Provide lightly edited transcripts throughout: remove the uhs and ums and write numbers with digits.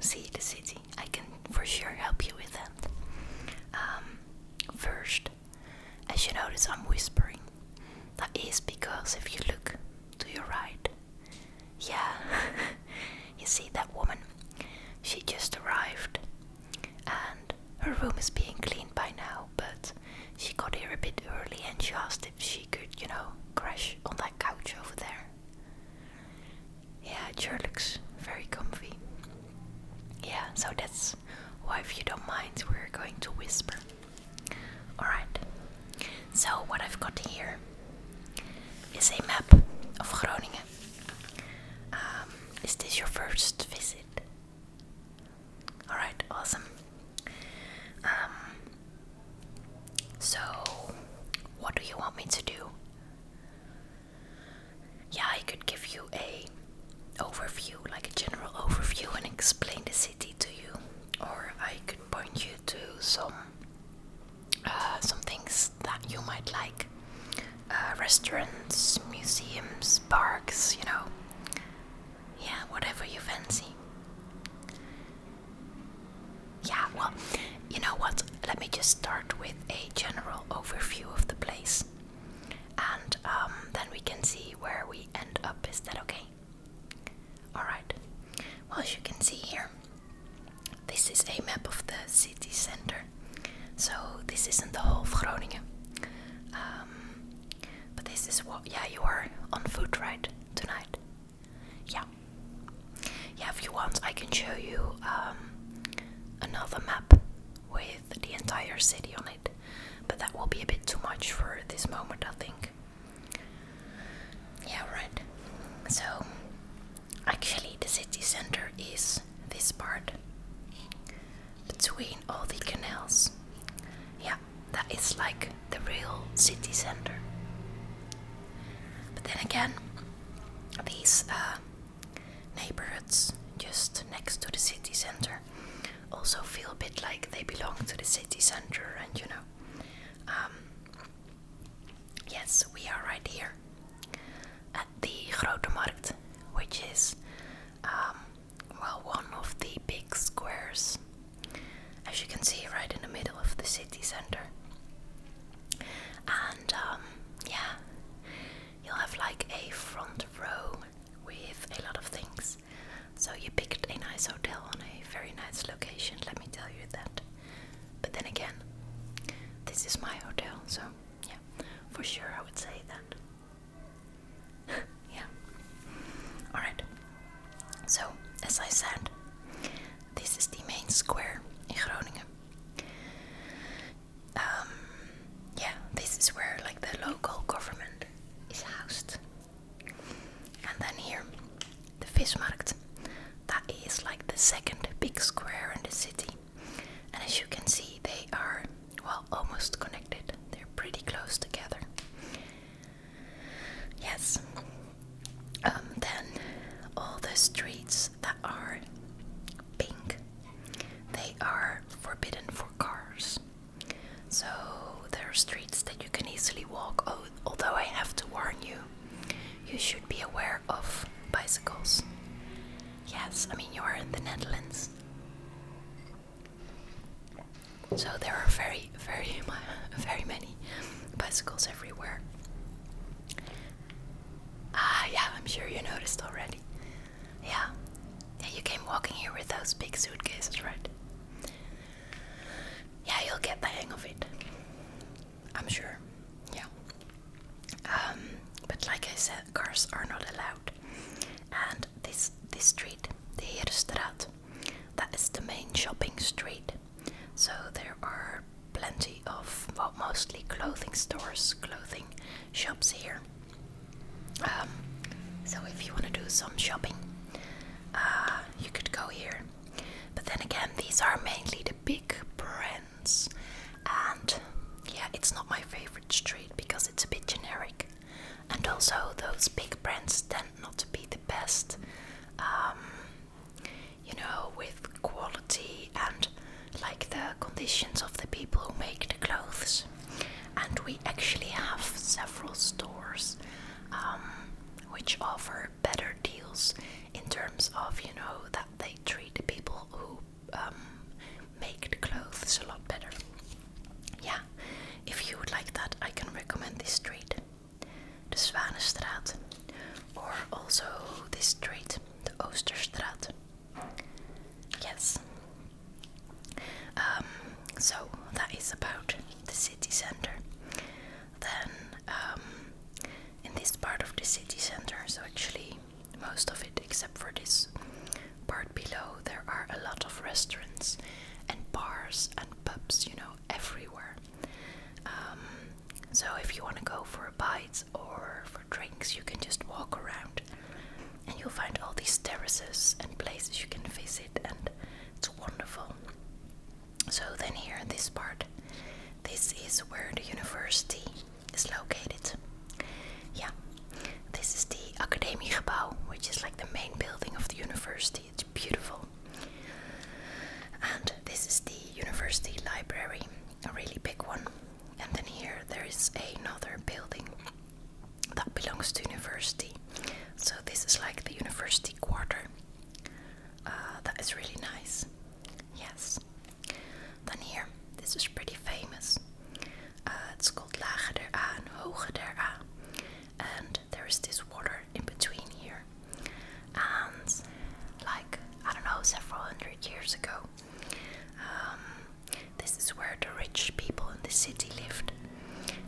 see the city, I can for sure help you with that. First, as you notice, I'm whispering. That is because if you look to your right, yeah, you see that woman. She just arrived, and her room is being cleaned by now, but she got here a bit early and she asked if she could, crash on that couch over there. Yeah, it sure looks very comfy. Yeah, so that's why, if you don't mind, we're going to whisper. Alright, so what I've got here is a map of Groningen. Is this your first visit? Alright, awesome. So, what do you want me to do? Yeah, I could give you a overview, like a general overview, and explain the city to you. Or I could point you to some things that you might like. Restaurants, museums, parks, Yeah, whatever you fancy. Yeah, well, you know what? Let me just start with a general overview of the place. And then we can see where we end up. Is that okay? Alright. Well, as you can see here, this is a map of the city center. So this isn't the whole of Groningen. But this is what, yeah, you are on foot, right, tonight? Yeah. Yeah, if you want, I can show you another map with the entire city on it. But that will be a bit too much for this moment, I think. Yeah, right. So, actually, the city center is this part between all the canals. Yeah, that is like the real city center. But then again, these neighborhoods just next to the city center also feel a bit like they belong to the city center, and yes, we are right here at the Grote Markt, which is one of the big squares, as you can see, right in the middle of the city center. And yeah, you'll have like a front row with a lot of things. So you picked a nice hotel on a very nice location, let me tell you that. But then again, this is my hotel, so yeah, for sure I would say that. Yeah. Alright. So, as I said, this is the main square in Groningen. Yeah, this is where like the local government is housed. And then here, the Vismarkt. That is like the second big square in the city. And as you can see, they are, almost connected. They're pretty close together. Yes. Then all the streets that are pink, they are forbidden for cars. So there are streets that you can easily walk, although I have to warn you, you should be aware of bicycles. Yes, I mean, you are in the Netherlands. So there are very, very, very many bicycles everywhere. Yeah, I'm sure you noticed already. Yeah, you came walking here with those big suitcases, right? Yeah, you'll get the hang of it. I'm sure. Yeah. But like I said, cars are not allowed. And this street, the Herenstraat, that is the main shopping street. So there are plenty of, mostly clothing stores, clothing shops here. So if you want to do some shopping, you could go here. But then again, these are mainly the big brands. And yeah, it's not my favorite street because it's a bit generic. And also those big brands tend not to be the best, with quality and like the conditions of the people who make the clothes. And we actually have several stores which offer better deals in terms of, that they treat the people who make the clothes a lot better. Yeah, if you would like that, I can recommend this street, the Zwanenstraat, or also this street, the Oosterstraat. Yes. So that is about the city center. Then in this part of the city center, so actually most of it except for this part below, there are a lot of restaurants and bars and pubs, everywhere. So if you want to go for a bite or for drinks, you can just walk around and you'll find all these terraces and places you can visit, and it's wonderful. So then here in this part, this is where the university is located. Yeah, this is the Academiegebouw, which is like the main building of the university. It's beautiful. And this is the university library, a really big one. And then here there is another building that belongs to university. So this is like the university quarter. That is really nice. Yes. Then here, this is pretty famous. It's called Lage der A and Hoge der A. And there is this water in between here. And like, I don't know, several hundred years ago, this is where the rich people in the city lived.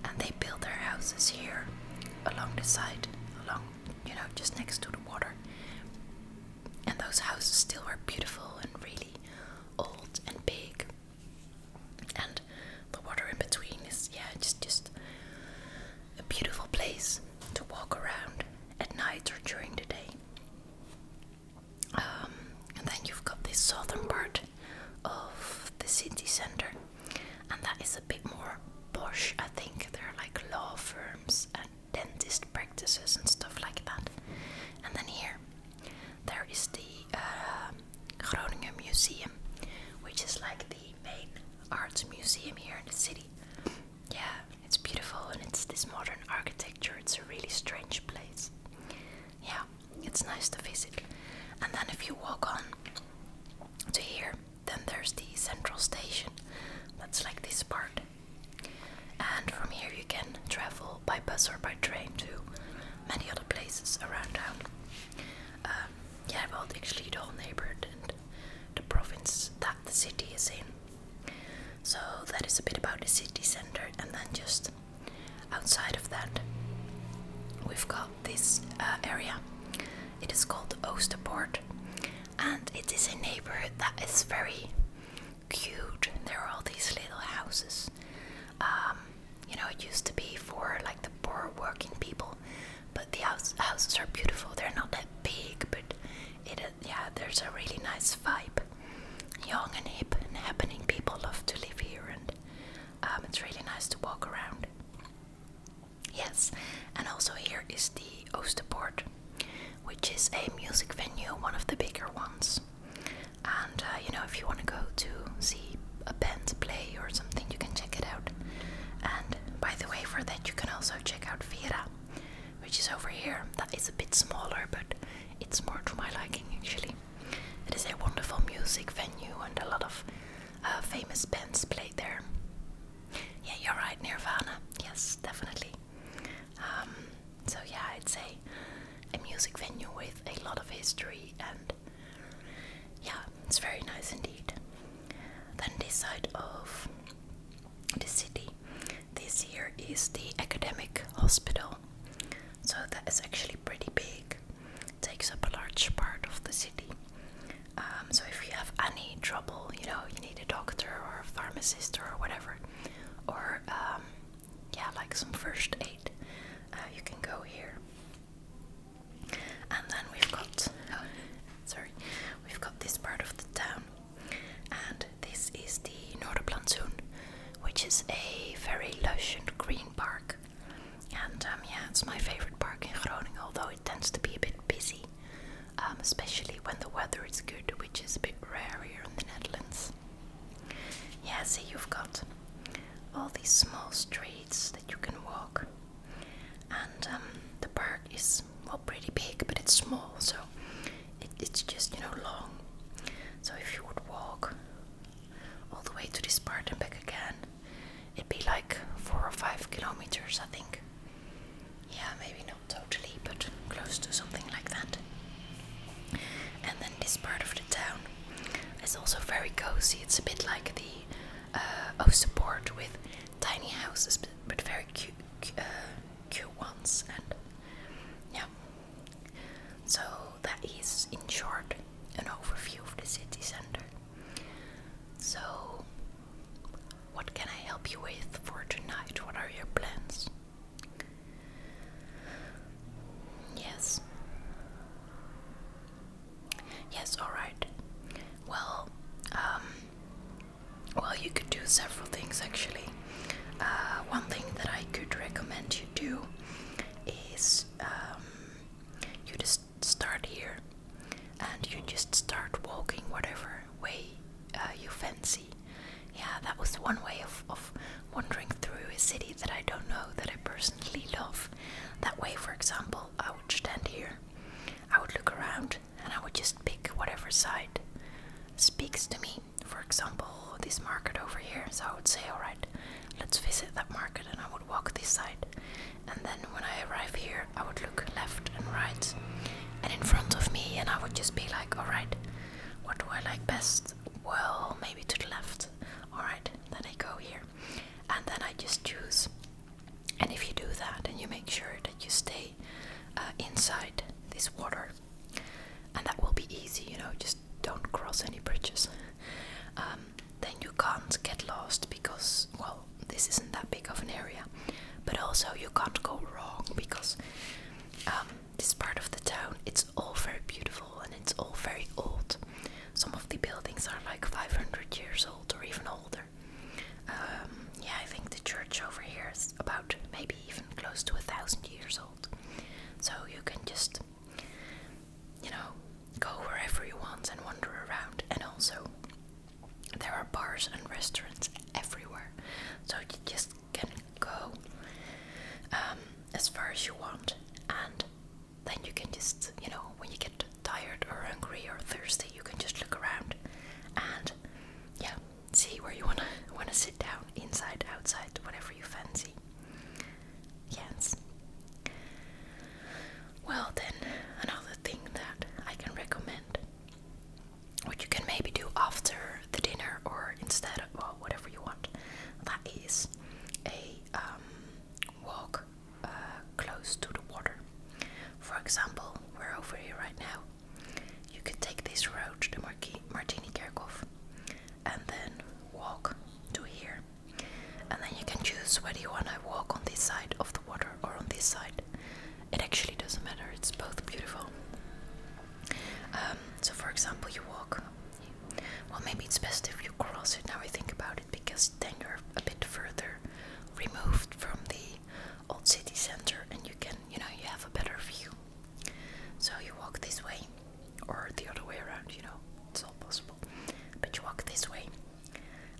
And they built their houses here along the side, just next to the water. And those houses still are beautiful and really old and big. And the water in between is, just a beautiful place to walk around at night or during the day. And then you've got this southern part of the city center, and that is a bit more posh. I think there are like law firms and dentist practices and stuff like that. And then here there is the Groningen Museum, which is like the main arts museum here in the city. Yeah, it's beautiful and it's this modern architecture. It's a really strange place. Yeah, it's nice to visit. And then if you walk on to here, then there's the central station. That's like this part. And from here you can travel by bus or by train to many other places around town. Well, actually the whole neighborhood and the province that the city is in. So that is a bit about the city center. And then just outside of that, we've got this area. It is called Oosterpoort, and it is a neighborhood that is very cute. There are all these little houses. It used to be for like the poor working people, but the houses are beautiful. They're not that big, but there's a really nice vibe. Young and hip and happening people love to live here, and it's really nice to walk around. Yes, and also here is the Oosterpoort, which is a music venue, one of the bigger ones. And if you want to go to see a band play or something, you can check it out. And by the way, for that you can also check out Vera, which is over here. That is a bit smaller, but it's more to my liking actually. It is a wonderful music venue and a lot of famous bands play there. Yeah, you're right, Nirvana. Yes, definitely. It's a music venue with a lot of history, and it's very nice indeed. Then this side of the city, this here is the academic hospital. So that is actually pretty big. It takes up a large part of the city. So if you have any trouble, you need a doctor or a pharmacist or whatever, or like some first aid, you can go here. And then we've got this part of the town, and this is the Noorderplantsoen, which is a very lush and green park. And it's my favorite park in Groningen, although it tends to be a bit busy, especially when the weather is good, which is a bit rare here in the Netherlands. Yeah, see, you've got all these small streets that you can walk, and the park is pretty big, but it's small, so it's just long. So if you would walk cozy. It's a bit like the Oosterpoort with tiny houses, but very cute ones. And yeah, so that is in short an overview of the city center. So what can I help you with for tonight? What are your plans? Yes. Yes, alright. Well, you could do several things actually. One thing that I could recommend you do is you just start here and you just start walking whatever way you fancy. Yeah, that was one way of wandering through a city that I don't know, that I personally love. That way, for example, I would stand here, I would look around, and I would just pick whatever side speaks to me. For example, this market over here. So I would say, alright, let's visit that market, and I would walk this side. And then when I arrive here, I would look left and right and in front of me, and I would just be like, alright, what do I like best? Well, maybe to the left. Alright, then I go here. And then I just choose. And if you do that, and you make sure that you stay inside this water, and that will be easy, you know, just don't cross any bridges. Then you can't get lost because, well, this isn't that big of an area. But also you can't go wrong because this part of the town, it's all very beautiful and it's all very old. Some of the buildings are like 500 years old or even older. Yeah, I think the church over here is about maybe even close to 1,000 years old. So you can just, you know, go wherever you want and wander around. And also, there are bars and restaurants everywhere. So you just can go as far as you want. And then you can just, you know, when you get tired or hungry or thirsty, you can just look around and, yeah, see where you wanna sit down, inside, outside, whatever you fancy. Yes. Well then, another thing that I can recommend, what you can maybe do after the dinner or instead of, well, whatever you want, that is a walk close to the water. For example, we're over here right now. You could take this road, the Martini Kerkhof, and then walk to here. And then you can choose whether you want to walk on this side of the water or on this side. It actually doesn't matter, it's both beautiful. So for example, you walk, well, maybe it's best if you cross it, now I think about it, because then you're a bit further removed from the old city center and you can, you know, you have a better view. So you walk this way, or the other way around, you know, it's all possible. But you walk this way,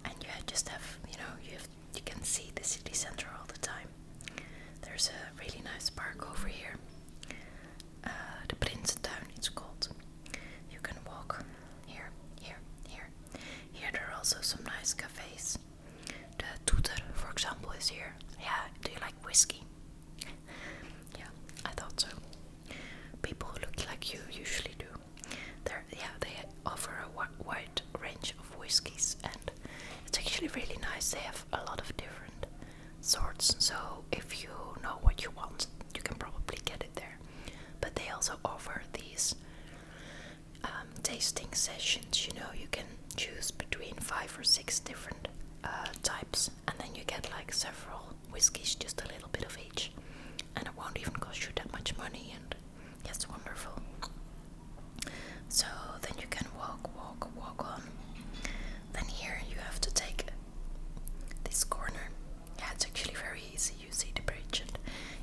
and you just have, you know, you can see the city center all the time. There's a really nice park over here, the Prinsentuin it's called. You can walk here, here, here. Here there are also some nice cafes. The Toeter, for example, is here. Yeah, do you like whiskey? Yeah, I thought so. People who look like you usually do. They offer a wide range of whiskies, and it's actually really nice. They have a lot of different sorts, so if you know what you want, you can probably get it there. But they also offer these tasting sessions. You know, you can choose between 5 or 6 different types, and then you get like several whiskies, just a little bit of each, and it won't even cost you that much money, and yeah, it's wonderful. So then you can walk on. Then here you have to take this corner. Yeah, it's actually very easy. You see the bridge, and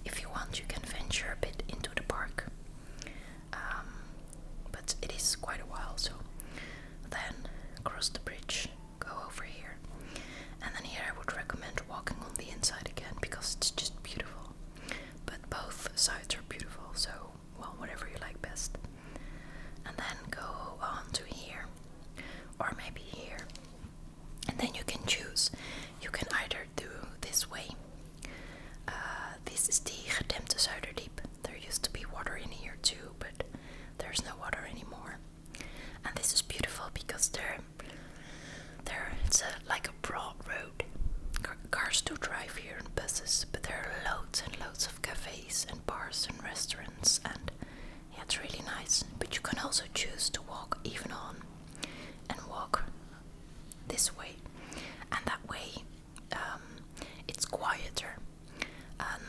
if you want, you can venture a bit into the park. But it is quite a while, so then cross the bridge, go over here, and then here I would recommend walking on the inside again because it's just beautiful. But both sides are beautiful, so, well, whatever you like best. And then go on to here, or maybe here, and then you can choose. You can either do this way. This is the Gedempte Zuiderdiep. There used to be water in here too, but there's no water anymore. And this is beautiful because there it's like a broad road. Cars do drive here and buses, but there are loads and loads of cafes and bars and restaurants, and yeah, it's really nice. But you can also choose to walk even on and walk this way, and that way it's quieter,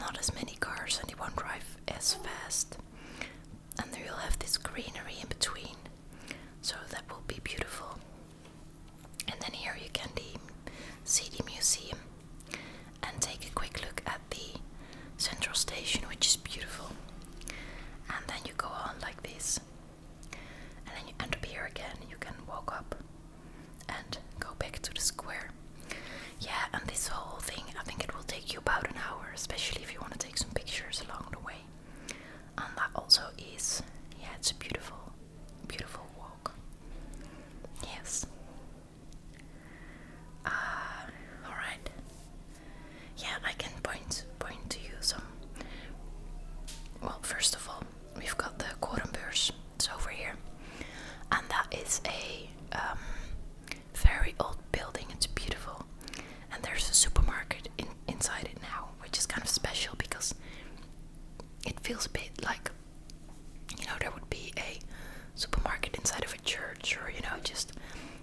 not as many cars, and they won't drive as fast, and there you'll have this greenery in between, so that will be beautiful. And then here you can see the museum and take a quick look at the central station, which is beautiful. And then you go on like this, and then you end up here again. You can walk up and go back to the square. Yeah, and this whole thing, I think it will take you about an hour, especially if you want to take some pictures along the way. And that also is, yeah, it's a beautiful, beautiful walk. Yes. Alright. Yeah, I can point to you some. Well, first of all, we've got the Korenbeurs. It's over here, and that is a very old building. It's beautiful, and there's a supermarket inside it now, which is kind of special because it feels a bit like, there would be a supermarket inside of a church, or just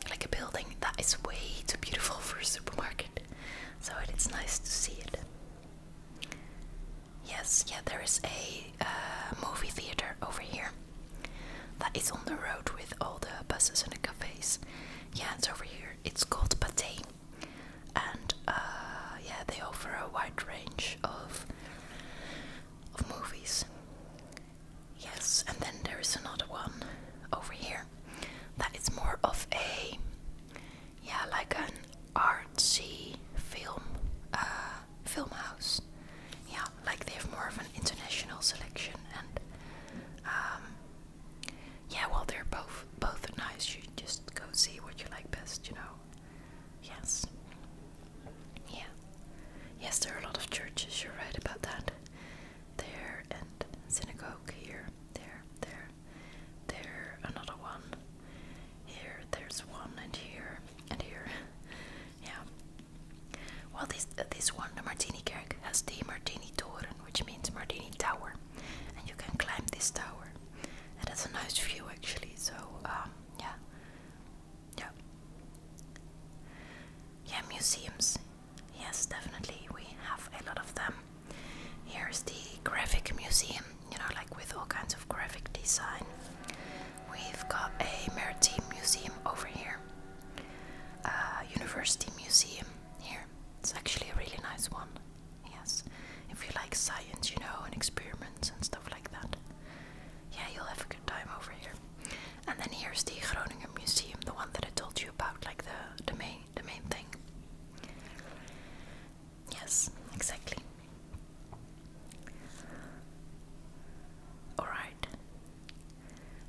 like a building that is way too beautiful for a supermarket. So it's nice to see it. Yes, yeah, there is a movie theater over here that is on the road with all the buses and the cafes. Yeah, it's over here. It's called Pathé, and yeah, they offer a wide range of movies. Yes, and then there is another one over here that is more of a, yeah, like an artsy film house. Yeah, like they have more of an international selection, and yeah, well, they're both nice. You just go see what you like best, Yes. Yeah. Yes, there are a lot of churches, you're right about that. There, and synagogue here, there, another one. Here, there's one, and here, and here. Yeah. Well, this one, the Martini-kerk, has the Martini-toren, which means Martini Tower, and you can climb this tower. And it's a nice view, actually. So, yeah, museums. Yes, definitely, we have a lot of them. Here's the graphic museum, like with all kinds of graphic design. We've got a maritime museum over here, university museum here. It's actually a really nice one. Yes, if you like science, and experiments and stuff like that. Yeah, you'll have a good time over here. And then here's the Groningen Museum, the one that I told you about, like the main thing. Yes, exactly. Alright.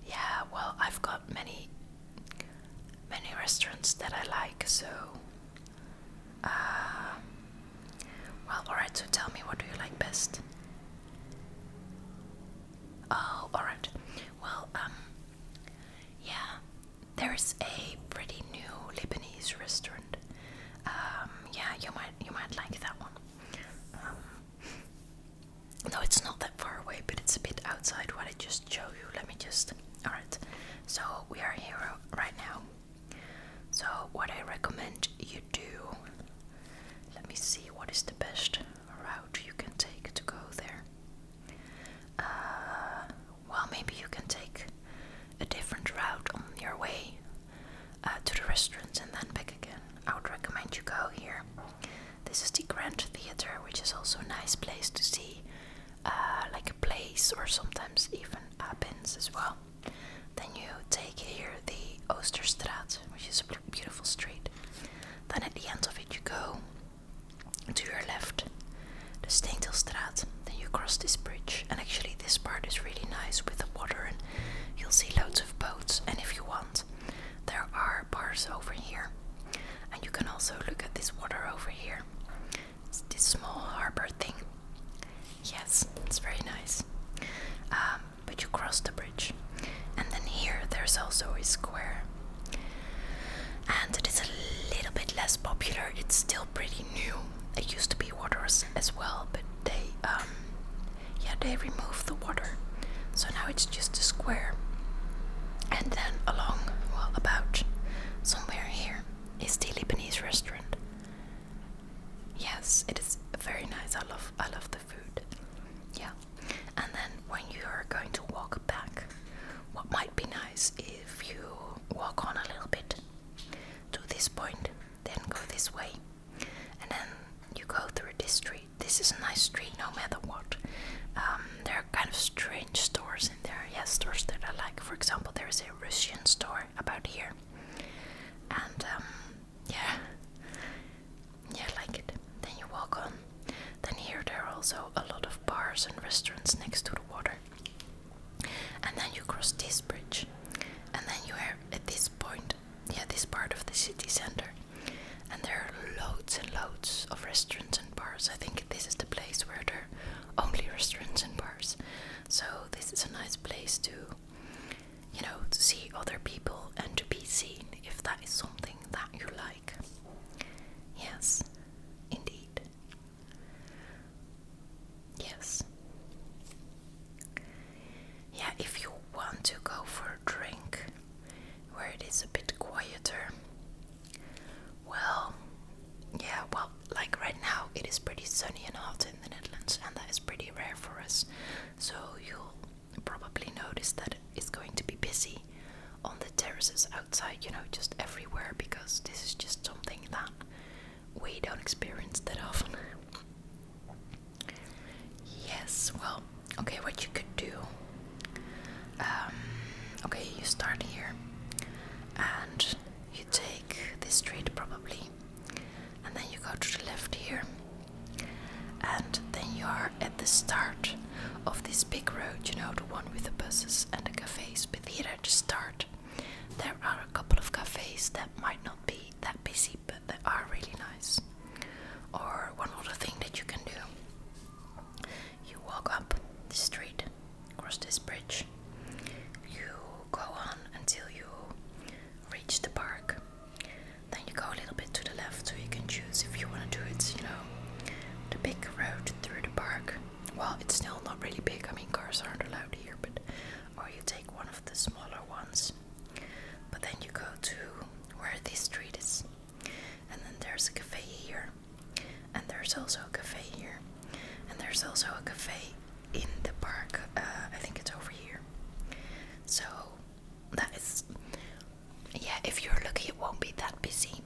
Yeah, well, I've got many restaurants that I like, so well, alright, so tell me, what do you like best? Oh, alright. Well, yeah, there's a pretty new Lebanese restaurant. Yeah, you might like that one. No, it's not that far away, but it's a bit outside what I just showed you. Alright, so we are here right now. So what I recommend you do, let me see, what is the best route you can take to go there? Well, maybe you can take a different route on your way to the restaurant and then back again. I would recommend you go here. This is the Grand Theater, which is also a nice place to see like a place, or sometimes even pins as well. Then you take here the Oosterstraat, which is a beautiful street. Then at the end of it you go to your left, the Steentilstraat. Then you cross this bridge, and actually this part is really nice with the water, and you'll see loads of boats. And if you want, there are bars over here, and you can also look at this water over here. It's this small harbor thing. Yes, it's very nice. But you cross the bridge, and then here there's also a square, and it is a little bit as popular. It's still pretty new. It used to be waters as well, but they removed the water, so now it's just a square. And then along, well, about somewhere here is the Lebanese restaurant. Yes, it is very nice. I love the food. Yeah. And then when you are going to walk back, what might be nice if you walk on a little bit to this point, then go this way, and then you go through this street. This is a nice street no matter what. There are kind of strange stores in there. Yes, stores that I like. For example, there is a Russian store about here. And I like it. Then you walk on. Then here there are also a lot of bars and restaurants next to the water. And then you cross this bridge. And then you are at this point, this part of the city center. And there are loads and loads of restaurants and bars. I think this is the place where there are only restaurants and bars. So this is a nice place to, to see other people and to be seen, if that is something that you like. Yes, indeed. Yes. Yeah, if you want to go for a drink where it is a bit quieter, like right now it is pretty sunny and hot in the Netherlands, and that is pretty rare for us. So you'll probably notice that it's going to be busy on the terraces outside, just everywhere, because this is just something that we don't experience that often. Yes, well, okay, what you could do, you start here and you take this street probably, and then you go to the left here, and then you are at the start of this big road, the one with the buses and the cafes. But here at the start there are a couple of cafes that might not be that busy, but they are really nice. Or one other thing that you can do, you walk up the street, cross this bridge, you go on until you reach the park. Then you go a little bit to the left, so you can choose if you want to do it, the big road through the park. Well, it's still not really big, cars aren't allowed here, or you take one of the smaller ones. But then you go to where this street is, and then there's a cafe here, and there's also a cafe here, and there's also a cafe in the park. I think it's over here. So that is, if you're lucky it won't be that busy,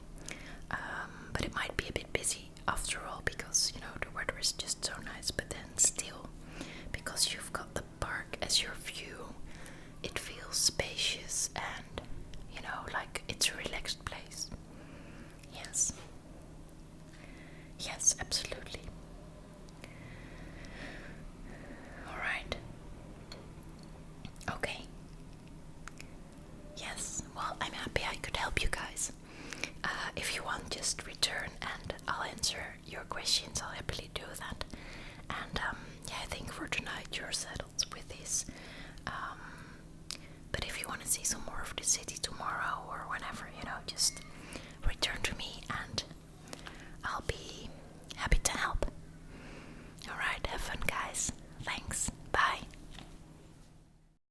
but it might be a bit busy after all, because the weather is just so nice. But then still, because you've got the park as your view, it feels spacious and like it's a relaxed place. Yes, absolutely. Alright. Okay. Yes, well, I'm happy I could help you guys. If you want, just return and I'll answer your questions. I'll happily do that. And I think for tonight you're settled with this.